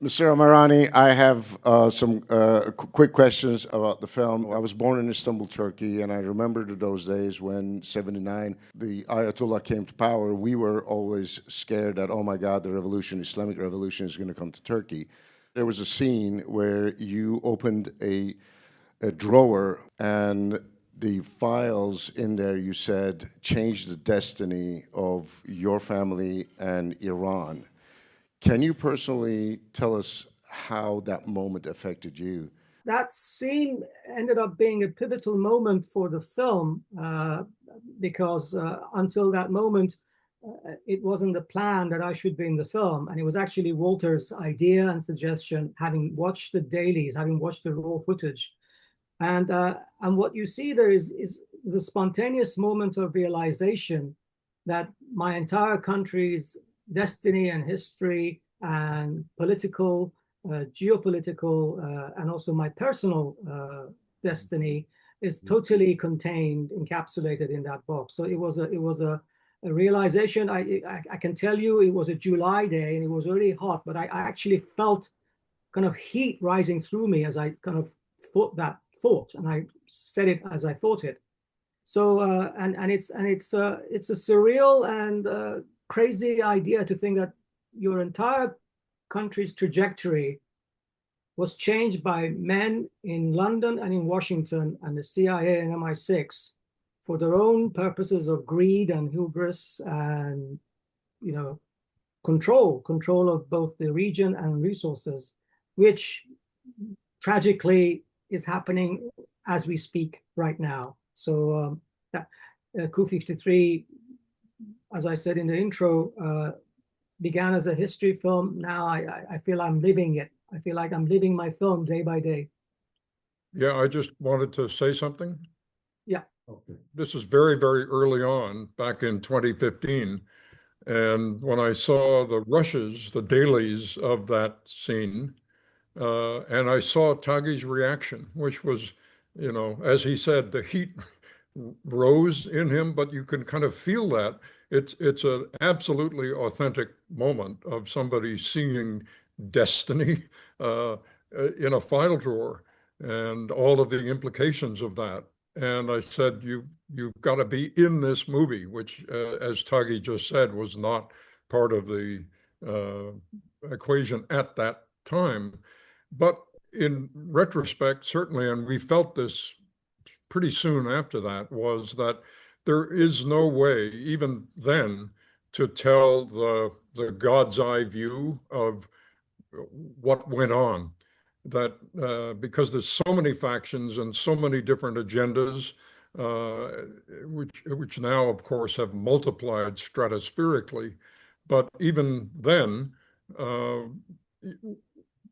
Mr. Amirani, I have some quick questions about the film. I was born in Istanbul, Turkey, and I remember those days when '79 the Ayatollah came to power. We were always scared that, oh my God, the revolution, Islamic revolution, is going to come to Turkey. There was a scene where you opened a drawer and the files in there, you said, changed the destiny of your family and Iran. Can you personally tell us how that moment affected you? That scene ended up being a pivotal moment for the film because until that moment, it wasn't the plan that I should be in the film. And it was actually Walter's idea and suggestion, having watched the dailies, having watched the raw footage. And what you see there is the spontaneous moment of realization that my entire country's destiny and history and political, geopolitical, and also my personal destiny is totally contained, encapsulated in that box. So it was a realization. I can tell you it was a July day and it was really hot, but I actually felt kind of heat rising through me as I kind of thought that thought, and I said it as I thought it. So it's a surreal and crazy idea to think that your entire country's trajectory was changed by men in London and in Washington and the CIA and MI6 for their own purposes of greed and hubris and control of both the region and resources, which tragically is happening as we speak right now. So Coup 53, as I said in the intro, began as a history film. Now I feel I'm living it. I feel like I'm living my film day by day. Yeah, I just wanted to say something. Yeah. Okay. This is very, very early on, back in 2015. And when I saw the rushes, the dailies of that scene, and I saw Taghi's reaction, which was, as he said, the heat rose in him, but you can kind of feel that. It's an absolutely authentic moment of somebody seeing destiny in a file drawer and all of the implications of that. And I said, you've got to be in this movie, which, as Taghi just said, was not part of the equation at that time. But in retrospect, certainly, and we felt this pretty soon after that, was that there is no way, even then, to tell the God's eye view of what went on. That because there's so many factions and so many different agendas, which now, of course, have multiplied stratospherically. But even then,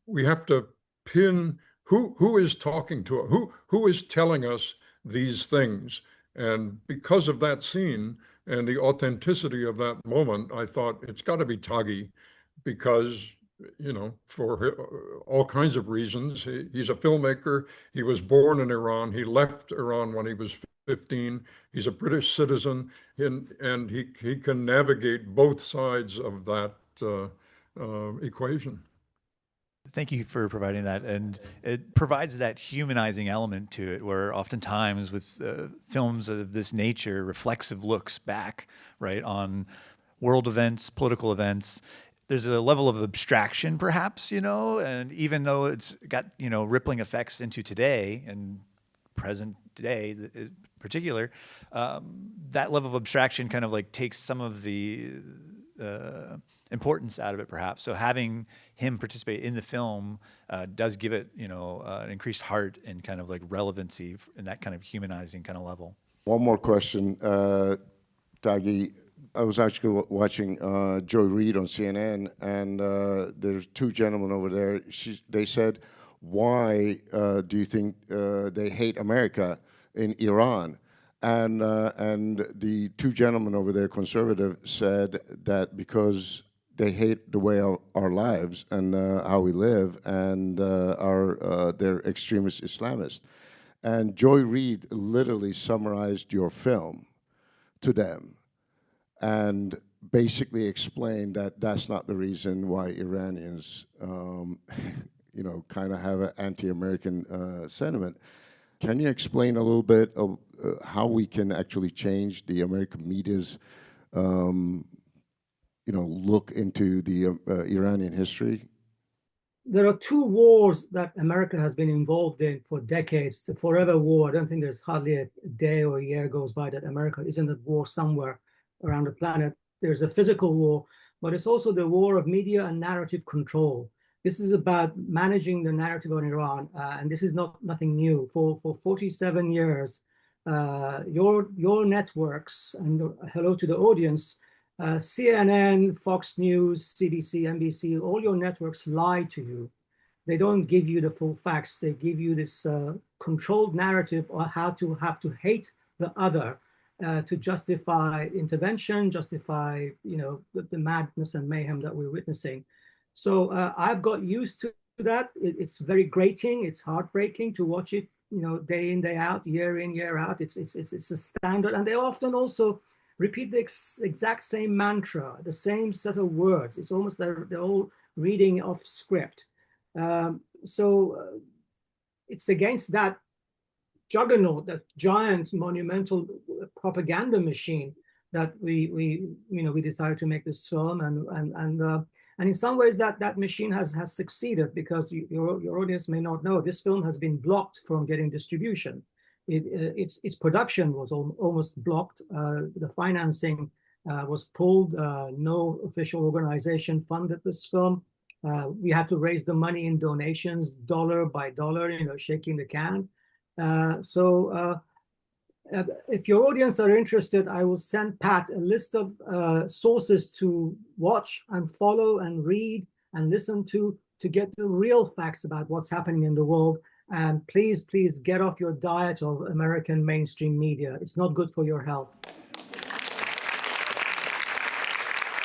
we have to pin who is talking to us, who is telling us these things. And because of that scene and the authenticity of that moment, I thought it's got to be Taghi, because for all kinds of reasons. He's a filmmaker. He was born in Iran. He left Iran when he was 15. He's a British citizen, and he can navigate both sides of that equation. Thank you for providing that. And it provides that humanizing element to it, where oftentimes with films of this nature, reflexive looks back, right, on world events, political events, there's a level of abstraction perhaps, and even though it's got, rippling effects into today and present day in particular, that level of abstraction kind of like takes some of the importance out of it, perhaps. So having him participate in the film does give it, an increased heart and kind of like relevancy in that kind of humanizing kind of level. One more question, Taghi. I was actually watching Joy Reid on CNN, and there's two gentlemen over there. They said, why do you think they hate America in Iran? And the two gentlemen over there, conservative, said that because they hate the way our lives and how we live, and they're extremist Islamists. And Joy Reid literally summarized your film to them. And basically explained that that's not the reason why Iranians, kind of have an anti-American sentiment. Can you explain a little bit of how we can actually change the American media's, look into the Iranian history? There are two wars that America has been involved in for decades, the forever war. I don't think there's hardly a day or a year goes by that America isn't at war somewhere around the planet. There's a physical war, but it's also the war of media and narrative control. This is about managing the narrative on Iran, and this is nothing new. For 47 years, your networks, and hello to the audience, CNN, Fox News, CBC, NBC, all your networks lie to you. They don't give you the full facts. They give you this controlled narrative on how to have to hate the other to justify intervention, justify the madness and mayhem that we're witnessing. So I've got used to that. It's very grating. It's heartbreaking to watch it, day in, day out, year in, year out. It's a standard, and they often also repeat the exact same mantra, the same set of words. It's almost they're all reading off script. So it's against that juggernaut, that giant monumental propaganda machine that we decided to make this film, and in some ways that machine has succeeded, because your audience may not know this film has been blocked from getting distribution. Its production was almost blocked. The financing was pulled. No official organization funded this film. We had to raise the money in donations, dollar by dollar, shaking the can. So if your audience are interested, I will send Pat a list of sources to watch and follow and read and listen to get the real facts about what's happening in the world. And please get off your diet of American mainstream media. It's not good for your health.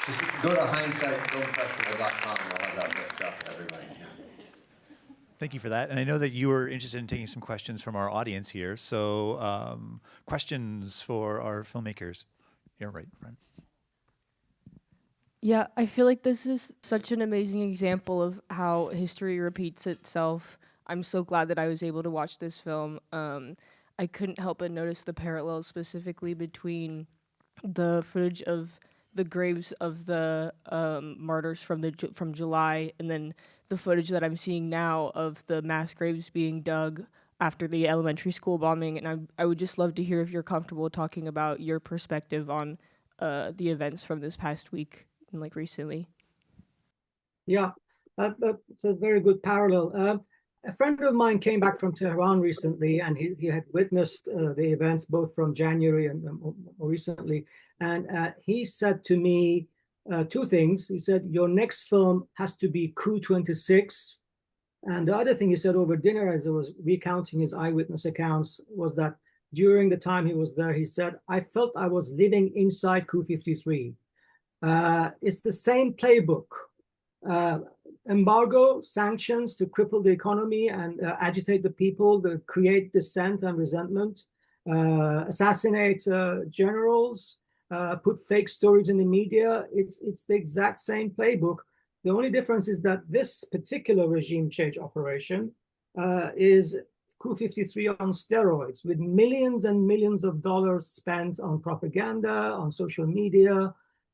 Just go to hindsightfilmfestival.com and we'll have that list up to everybody. Thank you for that. And I know that you were interested in taking some questions from our audience here. So questions for our filmmakers. Yeah, right. Yeah, I feel like this is such an amazing example of how history repeats itself. I'm so glad that I was able to watch this film. I couldn't help but notice the parallels specifically between the footage of the graves of the martyrs from July, and then the footage that I'm seeing now of the mass graves being dug after the elementary school bombing. And I would just love to hear if you're comfortable talking about your perspective on the events from this past week and recently. Yeah, it's a very good parallel. A friend of mine came back from Tehran recently, and he had witnessed the events both from January and more recently. And he said to me two things. He said, your next film has to be Coup 26. And the other thing he said over dinner, as he was recounting his eyewitness accounts, was that during the time he was there, he said, I felt I was living inside Coup 53. It's the same playbook. Embargo, sanctions to cripple the economy and agitate the people, create dissent and resentment, assassinate generals, put fake stories in the media. It's the exact same playbook. The only difference is that this particular regime change operation is Coup 53 on steroids, with millions and millions of dollars spent on propaganda, on social media,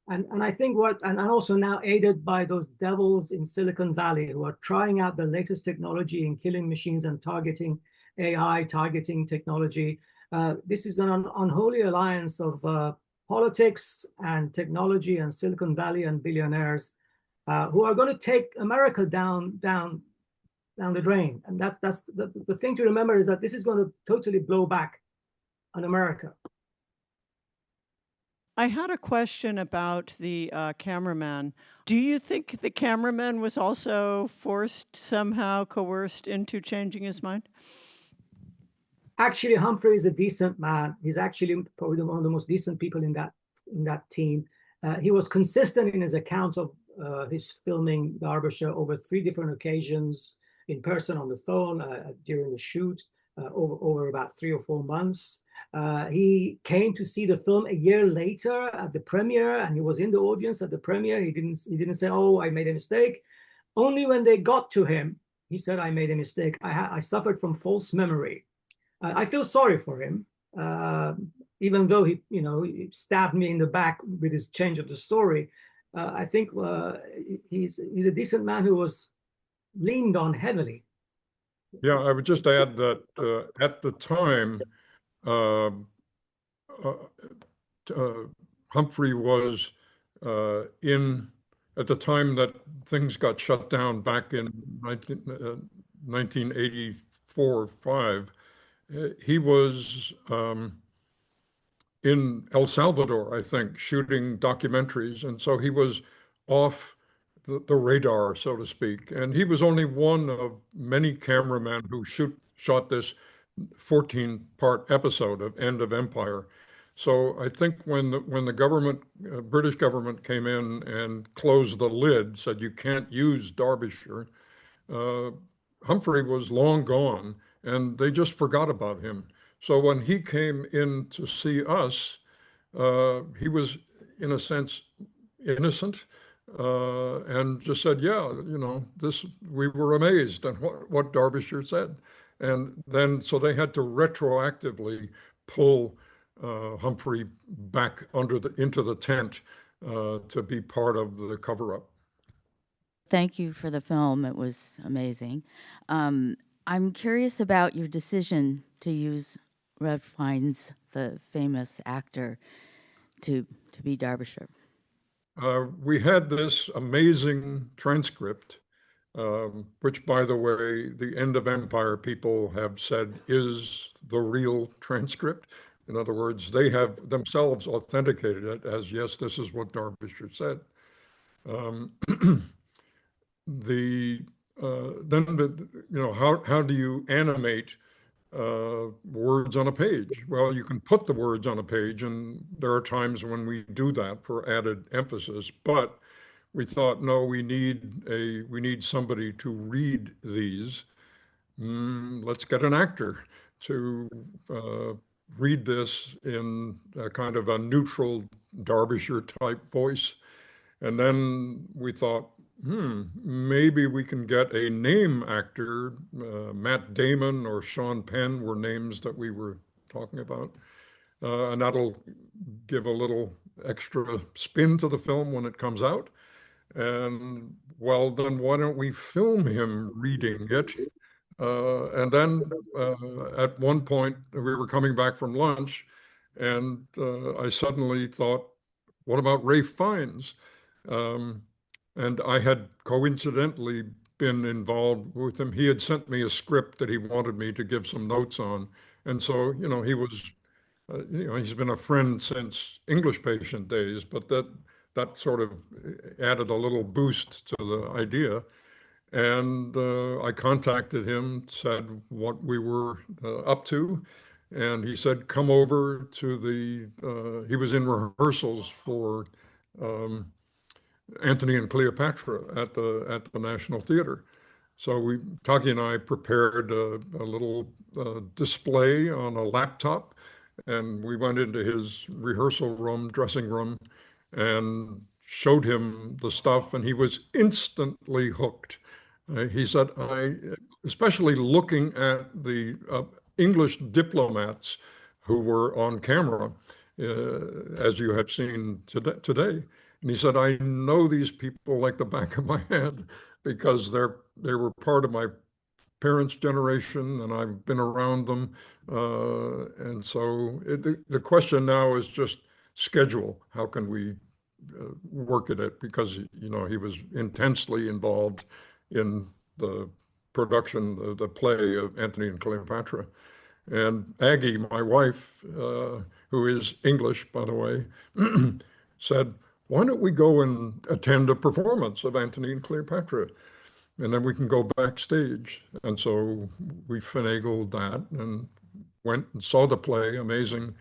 and I think and also now aided by those devils in Silicon Valley who are trying out the latest technology in killing machines and targeting AI, targeting technology. This is an unholy alliance of politics and technology and Silicon Valley and billionaires who are going to take America down the drain. And that's the thing to remember, is that this is going to totally blow back on America. I had a question about the cameraman. Do you think the cameraman was also somehow coerced into changing his mind? Actually, Humphry is a decent man. He's actually probably one of the most decent people in that team. He was consistent in his account of his filming Darbyshire over 3 different occasions, in person, on the phone, during the shoot. over about 3 or 4 months. He came to see the film a year later at the premiere, and he was in the audience at the premiere. He didn't say, "Oh, I made a mistake." Only when they got to him, he said, "I made a mistake. I suffered from false memory." I feel sorry for him, even though he stabbed me in the back with his change of the story. I think he's a decent man who was leaned on heavily. Yeah, I would just add that at the time, Humphrey was at the time that things got shut down back in 1984 or 5, he was in El Salvador, I think, shooting documentaries. And so he was off the radar, so to speak. And he was only one of many cameramen who shot this 14-part episode of End of Empire. So I think when the government, British government came in and closed the lid, said you can't use Derbyshire, Humphrey was long gone, and they just forgot about him. So when he came in to see us, he was, in a sense, innocent, and just said, "Yeah, we were amazed at what Derbyshire said." And then, so they had to retroactively pull Humphrey back into the tent to be part of the cover-up. Thank you for the film. It was amazing. I'm curious about your decision to use Ralph Fiennes, the famous actor, to be Derbyshire. We had this amazing transcript, which, by the way, the End of Empire people have said is the real transcript. In other words, they have themselves authenticated it as, yes, this is what Derbyshire said. How do you animate words on a page? Well, you can put the words on a page, and there are times when we do that for added emphasis. But we thought, no, we need somebody to read these. Let's get an actor to read this in a kind of a neutral Derbyshire type voice. And then we thought, maybe we can get a name actor. Matt Damon or Sean Penn were names that we were talking about. And that'll give a little extra spin to the film when it comes out. And well, then why don't we film him reading it? And then at one point, we were coming back from lunch, and I suddenly thought, what about Ralph Fiennes? And I had coincidentally been involved with him. He had sent me a script that he wanted me to give some notes on. And so, he was, he's been a friend since English Patient days, but that sort of added a little boost to the idea. And I contacted him, said what we were up to. And he said, come over to he was in rehearsals for Antony and Cleopatra at the National Theater. So Taghi and I prepared a little display on a laptop, and we went into his rehearsal room, dressing room, and showed him the stuff, and he was instantly hooked. He said, especially looking at the English diplomats who were on camera, as you have seen today. And he said, I know these people like the back of my hand because they were part of my parents' generation, and I've been around them. And so the question now is just schedule. How can we work at it? Because, he was intensely involved in the production of the play of Antony and Cleopatra. And Aggie, my wife, who is English, by the way, said, why don't we go and attend a performance of Antony and Cleopatra? And then we can go backstage. And so we finagled that and went and saw the play. Amazing,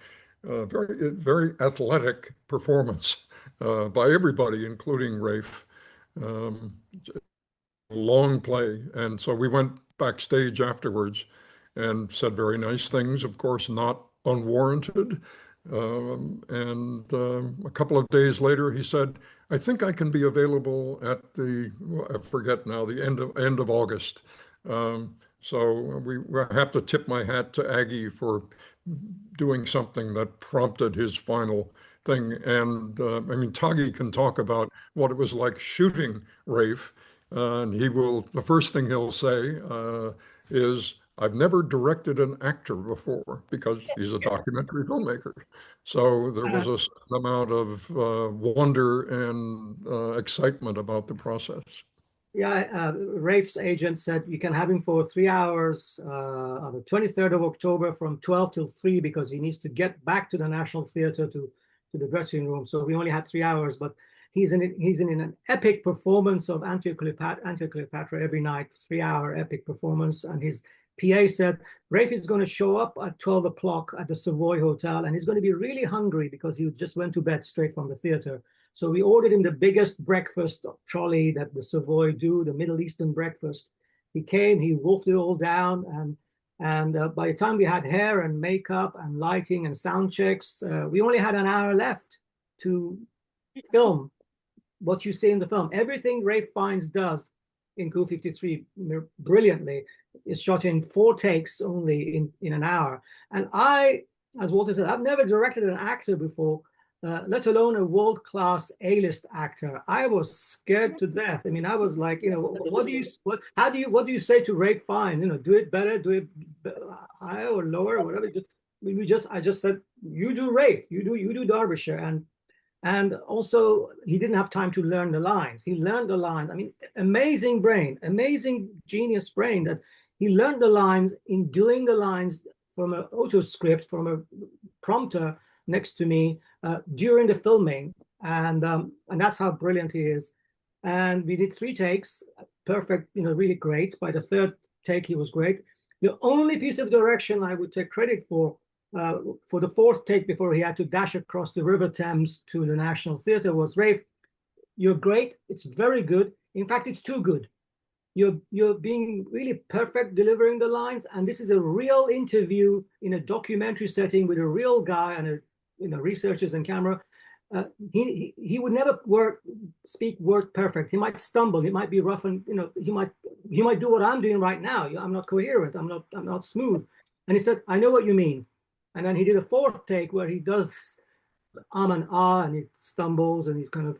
very, very athletic performance by everybody, including Ralph. Long play. And so we went backstage afterwards, and said very nice things, of course, not unwarranted. A couple of days later, he said, I think I can be available at the, I forget now, the end of August. So we have to tip my hat to Aggie for doing something that prompted his final thing. And I mean, Taghi can talk about what it was like shooting Rafe. And the first thing he'll say is, I've never directed an actor before, because he's a documentary filmmaker. So there was a certain amount of wonder and excitement about the process. Yeah, Rafe's agent said you can have him for 3 hours on the 23rd of October from 12 till 3, because he needs to get back to the National Theatre to the dressing room. So we only had 3 hours, but he's in an epic performance of Anti-Cleopatra every night, 3-hour epic performance. And his PA said, Rafe is going to show up at 12 o'clock at the Savoy Hotel, and he's going to be really hungry because he just went to bed straight from the theater. So we ordered him the biggest breakfast trolley that the Savoy do, the Middle Eastern breakfast. He came, he wolfed it all down, and by the time we had hair and makeup and lighting and sound checks, we only had an hour left to film what you see in the film. Everything Ralph Fiennes does in Coup 53 brilliantly is shot in 4 takes only in an hour. And I, as Walter said, I've never directed an actor before, let alone a world-class A-list actor. I was scared to death. I mean, I was like, what do you say to Ralph Fiennes? Do it better, do it higher or lower, or whatever. I just said, you do Ralph, you do Darbyshire, and also he didn't have time to learn the lines. He learned the lines. I mean, amazing brain, amazing genius brain, that he learned the lines in doing the lines from an auto script, from a prompter next to me during the filming, and that's how brilliant he is. And we did 3 takes, perfect, really great. By the 3rd take, he was great. The only piece of direction I would take credit for the 4th take, before he had to dash across the River Thames to the National Theatre, was, Rafe, you're great. It's very good. In fact, it's too good. You're being really perfect delivering the lines, and this is a real interview in a documentary setting with a real guy and researchers and camera. He would never speak word perfect. He might stumble. He might be rough, and he might do what I'm doing right now. I'm not coherent. I'm not smooth. And he said, I know what you mean. And then he did a 4th take where he does and ah, and he stumbles and he kind of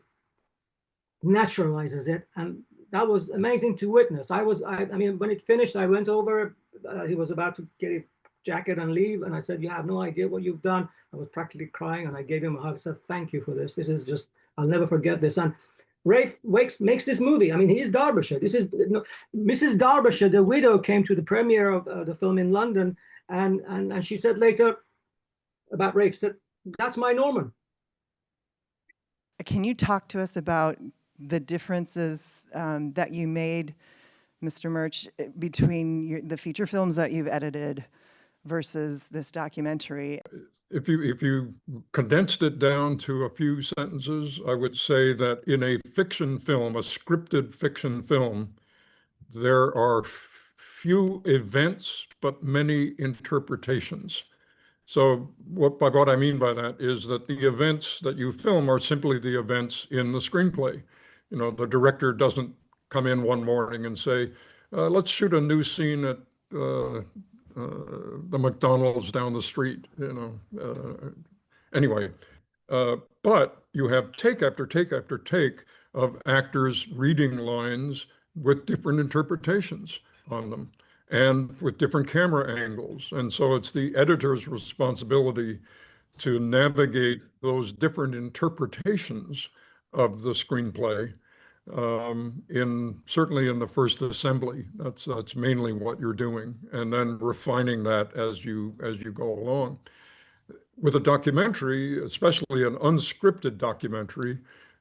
naturalizes it. And that was amazing to witness. I mean, when it finished, I went over, he was about to get his jacket and leave. And I said, you have no idea what you've done. I was practically crying, and I gave him a hug. I said, thank you for this. This is just, I'll never forget this. And Rafe makes this movie. I mean, he's Derbyshire. This is Mrs. Derbyshire, the widow, came to the premiere of the film in London. And she said later about Rafe, said, that's my Norman. Can you talk to us about the differences that you made, Mr. Murch, between the feature films that you've edited versus this documentary? If you condensed it down to a few sentences, I would say that in a fiction film, a scripted fiction film, there are few events, but many interpretations. So by what I mean by that is that the events that you film are simply the events in the screenplay. The director doesn't come in one morning and say, let's shoot a new scene at the McDonald's down the street, Anyway, but you have take after take after take of actors reading lines with different interpretations on them, and with different camera angles. And so it's the editor's responsibility to navigate those different interpretations of the screenplay, certainly in the first assembly. That's mainly what you're doing, and then refining that as you go along. With a documentary, especially an unscripted documentary,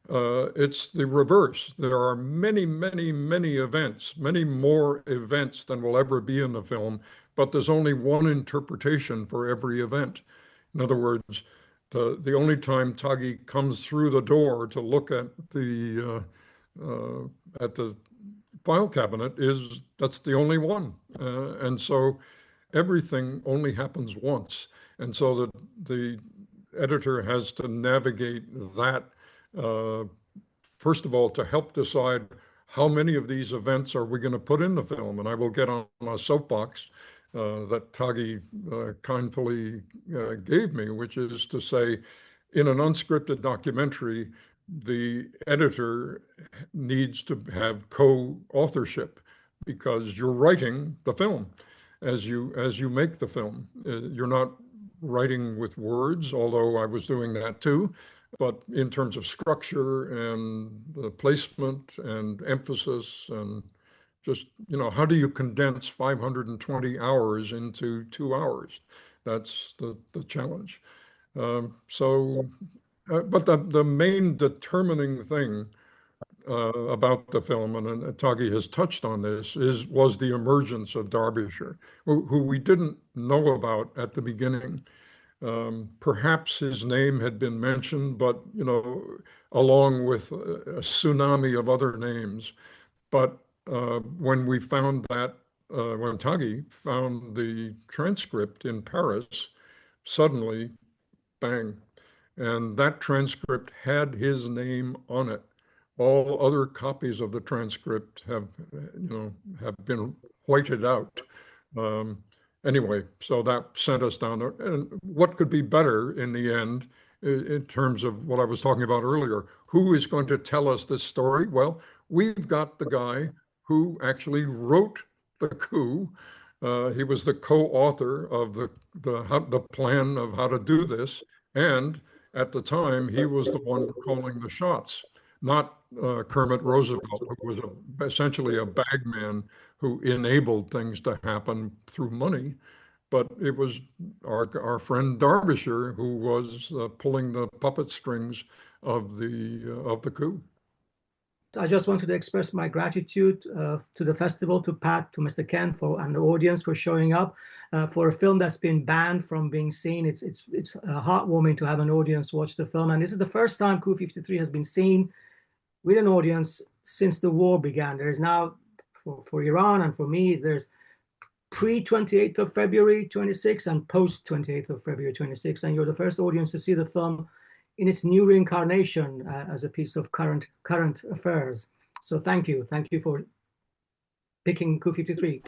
it's the reverse. There are many, many, many events, many more events than will ever be in the film, but there's only one interpretation for every event. In other words, the only time Taghi comes through the door to look at the file cabinet that's the only one. And so everything only happens once. And so the editor has to navigate that, first of all, to help decide how many of these events are we going to put in the film. And I will get on a soapbox that Taghi kindly gave me, which is to say, in an unscripted documentary, the editor needs to have co-authorship because you're writing the film as you make the film. You're not writing with words, although I was doing that too, but in terms of structure and the placement and emphasis and just, how do you condense 520 hours into 2 hours? That's the challenge. But the main determining thing about the film, and Taghi has touched on this, was the emergence of Darbyshire, who we didn't know about at the beginning. Perhaps his name had been mentioned, but along with a tsunami of other names. But when we found that, when Taghi found the transcript in Paris, suddenly, bang, and that transcript had his name on it. All other copies of the transcript have been whited out. Anyway, so that sent us down there. And what could be better in the end, in terms of what I was talking about earlier? Who is going to tell us this story? Well, we've got the guy who actually wrote the coup. He was the co-author of the plan of how to do this. And at the time, he was the one calling the shots, not Kermit Roosevelt, who was essentially a bagman who enabled things to happen through money. But it was our friend Darbyshire who was pulling the puppet strings of the coup. I just wanted to express my gratitude to the festival, to Pat, to Mr. Ken, and the audience for showing up for a film that's been banned from being seen. It's heartwarming to have an audience watch the film, and this is the first time Coup 53 has been seen with an audience since the war began. There is now, for Iran and for me, there's pre-28th of February 26 and post-28th of February 26, and you're the first audience to see the film in its new reincarnation as a piece of current affairs. So thank you for picking Coup 53.